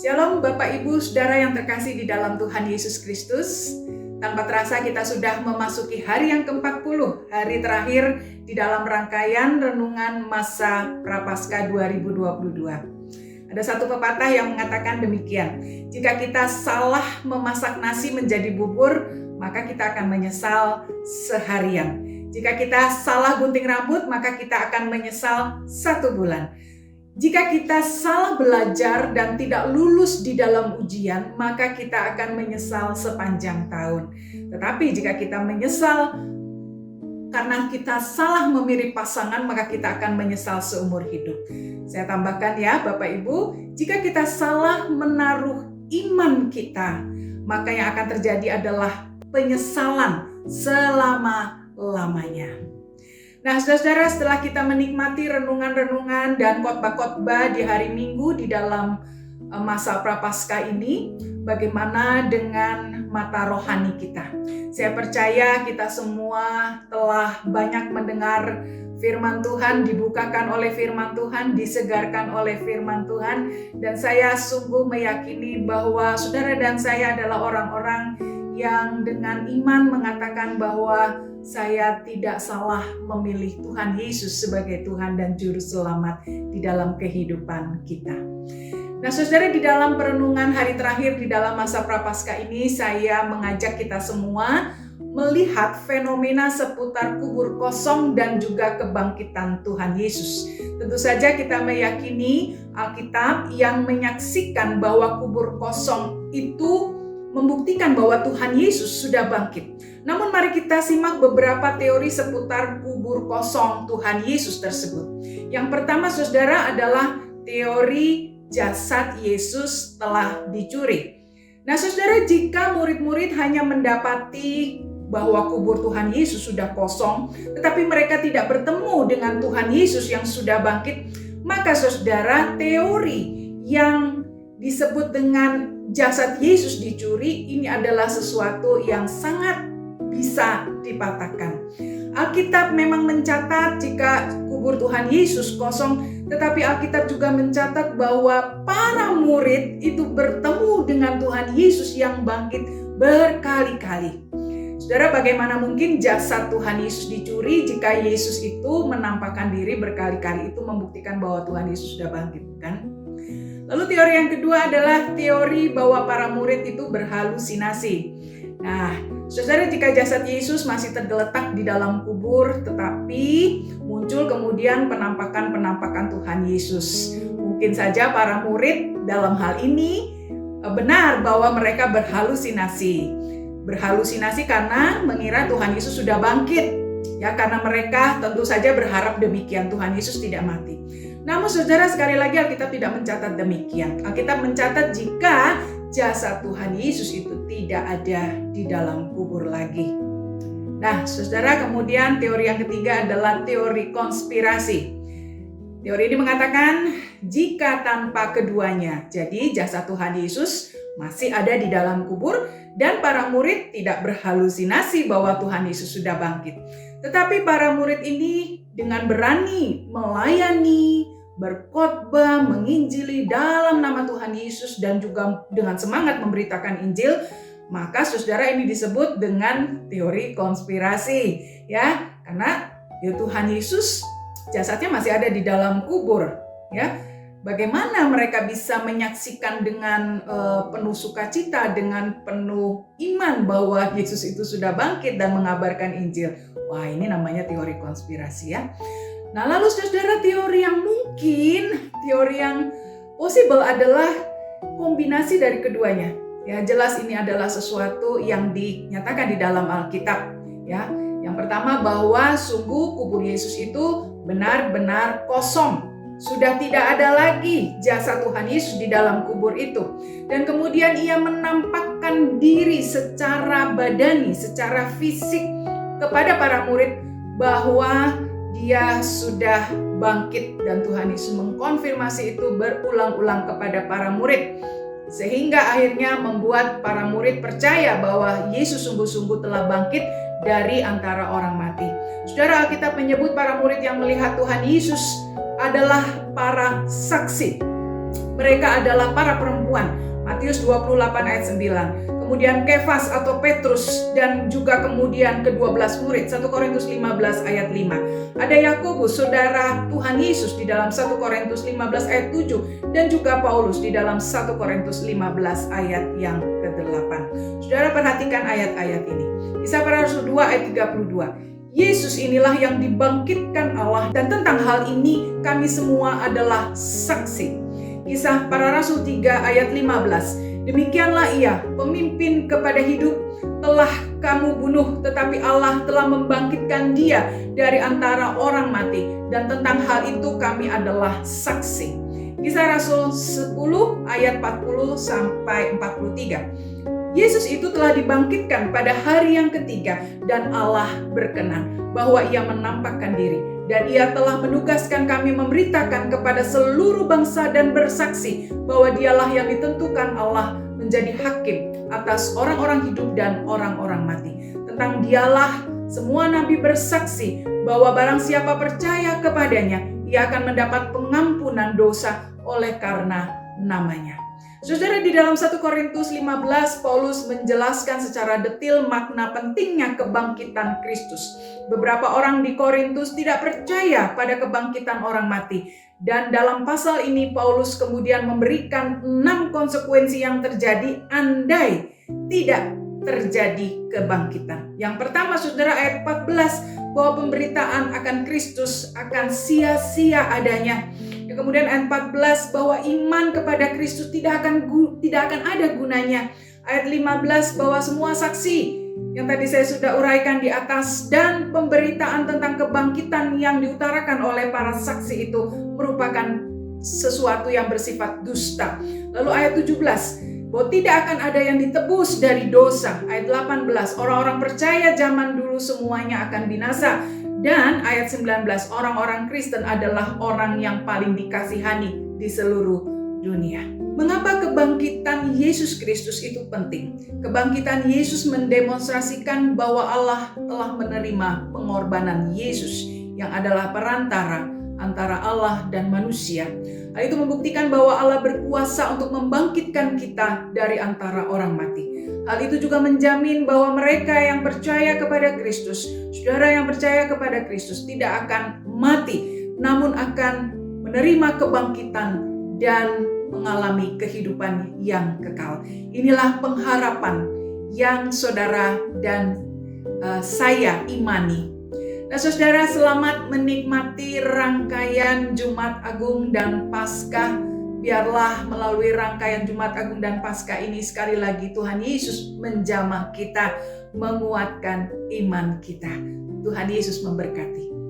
Shalom Bapak Ibu Saudara yang terkasih di dalam Tuhan Yesus Kristus. Tanpa terasa kita sudah memasuki hari yang ke-40, hari terakhir di dalam rangkaian renungan masa Prapaskah 2022. Ada satu pepatah yang mengatakan demikian, jika kita salah memasak nasi menjadi bubur, maka kita akan menyesal seharian. Jika kita salah gunting rambut, maka kita akan menyesal 1 bulan. Jika kita salah belajar dan tidak lulus di dalam ujian, maka kita akan menyesal sepanjang tahun. Tetapi jika kita menyesal karena kita salah memilih pasangan, maka kita akan menyesal seumur hidup. Saya tambahkan ya Bapak Ibu, jika kita salah menaruh iman kita, maka yang akan terjadi adalah penyesalan selama-lamanya. Nah, saudara-saudara, setelah kita menikmati renungan-renungan dan khotbah-khotbah di hari Minggu di dalam masa Prapaskah ini, bagaimana dengan mata rohani kita? Saya percaya kita semua telah banyak mendengar firman Tuhan, dibukakan oleh firman Tuhan, disegarkan oleh firman Tuhan, dan saya sungguh meyakini bahwa saudara dan saya adalah orang-orang yang dengan iman mengatakan bahwa saya tidak salah memilih Tuhan Yesus sebagai Tuhan dan Juru Selamat di dalam kehidupan kita. Nah, saudara, di dalam perenungan hari terakhir di dalam masa Prapaskah ini, saya mengajak kita semua melihat fenomena seputar kubur kosong dan juga kebangkitan Tuhan Yesus. Tentu saja kita meyakini Alkitab yang menyaksikan bahwa kubur kosong itu membuktikan bahwa Tuhan Yesus sudah bangkit. Namun mari kita simak beberapa teori seputar kubur kosong Tuhan Yesus tersebut. Yang pertama, saudara, adalah teori jasad Yesus telah dicuri. Nah, saudara, jika murid-murid hanya mendapati bahwa kubur Tuhan Yesus sudah kosong, tetapi mereka tidak bertemu dengan Tuhan Yesus yang sudah bangkit, maka saudara, teori yang disebut dengan jasad Yesus dicuri ini adalah sesuatu yang sangat bisa dipatahkan. Alkitab memang mencatat jika kubur Tuhan Yesus kosong, tetapi Alkitab juga mencatat bahwa para murid itu bertemu dengan Tuhan Yesus yang bangkit berkali-kali. Saudara, bagaimana mungkin jasad Tuhan Yesus dicuri jika Yesus itu menampakkan diri berkali-kali? Itu membuktikan bahwa Tuhan Yesus sudah bangkit, kan? Lalu teori yang kedua adalah teori bahwa para murid itu berhalusinasi. Nah, saudara, jika jasad Yesus masih tergeletak di dalam kubur, tetapi muncul kemudian penampakan Tuhan Yesus. Mungkin saja para murid dalam hal ini benar bahwa mereka berhalusinasi. Berhalusinasi karena mengira Tuhan Yesus sudah bangkit. Ya, karena mereka tentu saja berharap demikian, Tuhan Yesus tidak mati. Namun saudara, sekali lagi Alkitab tidak mencatat demikian. Alkitab mencatat jika jasad Tuhan Yesus itu tidak ada di dalam kubur lagi. Nah, saudara, kemudian teori yang ketiga adalah teori konspirasi. Teori ini mengatakan jika tanpa keduanya, jadi jasad Tuhan Yesus masih ada di dalam kubur dan para murid tidak berhalusinasi bahwa Tuhan Yesus sudah bangkit. Tetapi para murid ini dengan berani melayani, berkhotbah, menginjili dalam nama Tuhan Yesus dan juga dengan semangat memberitakan Injil, maka saudara, ini disebut dengan teori konspirasi, ya. Karena ya Tuhan Yesus jasadnya masih ada di dalam kubur, ya. Bagaimana mereka bisa menyaksikan dengan penuh sukacita, dengan penuh iman bahwa Yesus itu sudah bangkit dan mengabarkan Injil? Wah, ini namanya teori konspirasi, ya. Nah, lalu saudara, teori yang possible adalah kombinasi dari keduanya. Ya, jelas ini adalah sesuatu yang dinyatakan di dalam Alkitab, ya. Yang pertama, bahwa sungguh kubur Yesus itu benar-benar kosong. Sudah tidak ada lagi jasad Tuhan Yesus di dalam kubur itu. Dan kemudian ia menampakkan diri secara badani, secara fisik kepada para murid bahwa dia sudah bangkit, dan Tuhan Yesus mengkonfirmasi itu berulang-ulang kepada para murid. Sehingga akhirnya membuat para murid percaya bahwa Yesus sungguh-sungguh telah bangkit dari antara orang mati. Saudara, Alkitab menyebut para murid yang melihat Tuhan Yesus adalah para saksi. Mereka adalah para perempuan. Matius 28 ayat 9. Kemudian Kefas atau Petrus dan juga kemudian ke-12 murid, 1 Korintus 15 ayat 5. Ada Yakobus, saudara Tuhan Yesus di dalam 1 Korintus 15 ayat 7 dan juga Paulus di dalam 1 Korintus 15 ayat yang ke-8. Saudara perhatikan ayat-ayat ini. Kisah Para Rasul 2 ayat 32. Yesus inilah yang dibangkitkan Allah dan tentang hal ini kami semua adalah saksi. Kisah Para Rasul 3 ayat 15. Demikianlah ia, pemimpin kepada hidup, telah kamu bunuh, tetapi Allah telah membangkitkan dia dari antara orang mati. Dan tentang hal itu kami adalah saksi. Kisah Rasul 10 ayat 40 sampai 43. Yesus itu telah dibangkitkan pada hari yang ketiga dan Allah berkenan bahwa ia menampakkan diri. Dan ia telah menugaskan kami memberitakan kepada seluruh bangsa dan bersaksi bahwa dialah yang ditentukan Allah menjadi hakim atas orang-orang hidup dan orang-orang mati. Tentang dialah semua nabi bersaksi bahwa barang siapa percaya kepadanya, ia akan mendapat pengampunan dosa oleh karena namanya. Saudara, di dalam 1 Korintus 15, Paulus menjelaskan secara detail makna pentingnya kebangkitan Kristus. Beberapa orang di Korintus tidak percaya pada kebangkitan orang mati. Dan dalam pasal ini, Paulus kemudian memberikan 6 konsekuensi yang terjadi andai tidak terjadi kebangkitan. Yang pertama, saudara, ayat 14, bahwa pemberitaan akan Kristus akan sia-sia adanya. Kemudian ayat 14 bahwa iman kepada Kristus tidak akan ada gunanya. Ayat 15 bahwa semua saksi yang tadi saya sudah uraikan di atas dan pemberitaan tentang kebangkitan yang diutarakan oleh para saksi itu merupakan sesuatu yang bersifat dusta. Lalu ayat 17 bahwa tidak akan ada yang ditebus dari dosa. Ayat 18 orang-orang percaya zaman dulu semuanya akan binasa. Dan ayat 19, orang-orang Kristen adalah orang yang paling dikasihani di seluruh dunia. Mengapa kebangkitan Yesus Kristus itu penting? Kebangkitan Yesus mendemonstrasikan bahwa Allah telah menerima pengorbanan Yesus yang adalah perantara antara Allah dan manusia. Hal itu membuktikan bahwa Allah berkuasa untuk membangkitkan kita dari antara orang mati. Hal itu juga menjamin bahwa mereka yang percaya kepada Kristus, saudara yang percaya kepada Kristus tidak akan mati, namun akan menerima kebangkitan dan mengalami kehidupan yang kekal. Inilah pengharapan yang saudara dan saya imani. Nah, saudara, selamat menikmati rangkaian Jumat Agung dan Paskah. Biarlah melalui rangkaian Jumat Agung dan Paskah ini sekali lagi Tuhan Yesus menjamah kita, menguatkan iman kita. Tuhan Yesus memberkati.